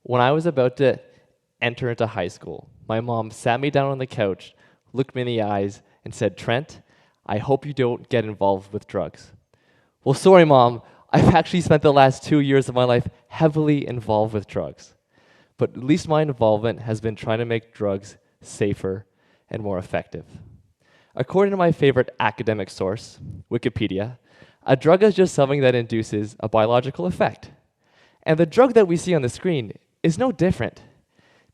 When I was about to enter into high school, my mom sat me down on the couch, looked me in the eyes, and said, "Trent, I hope you don't get involved with drugs." Well, sorry, Mom. I've actually spent the last 2 years of my life heavily involved with drugs. But at least my involvement has been trying to make drugs safer and more effective. According to my favorite academic source, Wikipedia, a drug is just something that induces a biological effect. And the drug that we see on the screen is no different.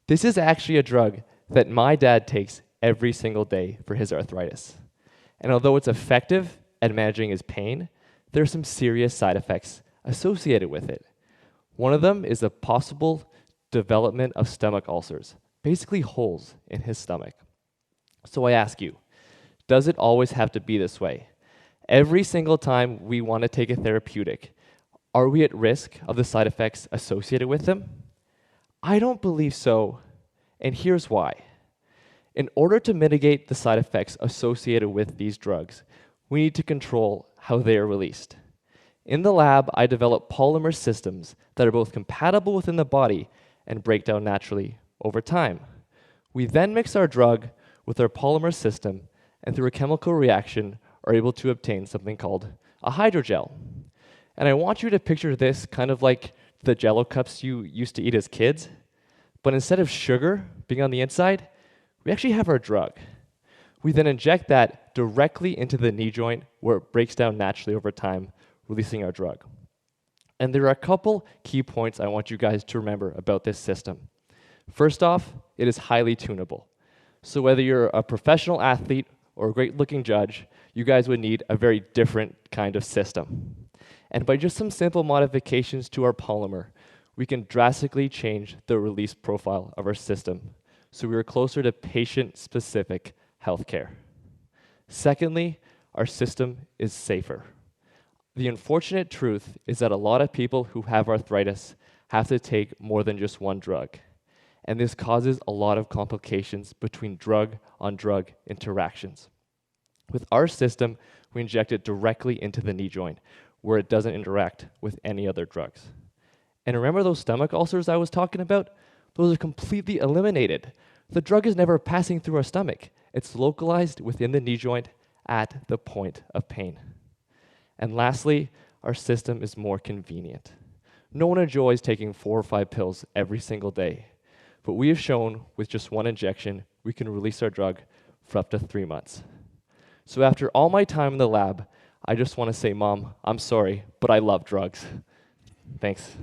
This is actually a drug that my dad takes every single day for his arthritis. And although it's effective at managing his pain, there are some serious side effects associated with it. One of them is the possible development of stomach ulcers, basically holes in his stomach. So I ask you, does it always have to be this way? Every single time we want to take a therapeutic, are we at risk of the side effects associated with them? I don't believe so, and here's why. In order to mitigate the side effects associated with these drugs, we need to control how they are released. In the lab, I develop polymer systems that are both compatible within the body and break down naturally over time. We then mix our drug with our polymer system, and through a chemical reaction, are able to obtain something called a hydrogel. And I want you to picture this kind of like the Jell-O cups you used to eat as kids, but instead of sugar being on the inside, we actually have our drug. We then inject that directly into the knee joint where it breaks down naturally over time, releasing our drug. And there are a couple key points I want you guys to remember about this system. First off, it is highly tunable. So whether you're a professional athlete or a great-looking judge, you guys would need a very different kind of system. And by just some simple modifications to our polymer, we can drastically change the release profile of our system, so we are closer to patient-specific healthcare. Secondly, our system is safer. The unfortunate truth is that a lot of people who have arthritis have to take more than just one drug, and this causes a lot of complications between drug-on-drug interactions. With our system, we inject it directly into the knee joint, where it doesn't interact with any other drugs. And remember those stomach ulcers I was talking about? Those are completely eliminated. The drug is never passing through our stomach. It's localized within the knee joint at the point of pain. And lastly, our system is more convenient. No one enjoys taking 4 or 5 pills every single day, but we have shown with just one injection, we can release our drug for up to 3 months. So after all my time in the lab, I just want to say, Mom, I'm sorry, but I love drugs. Thanks.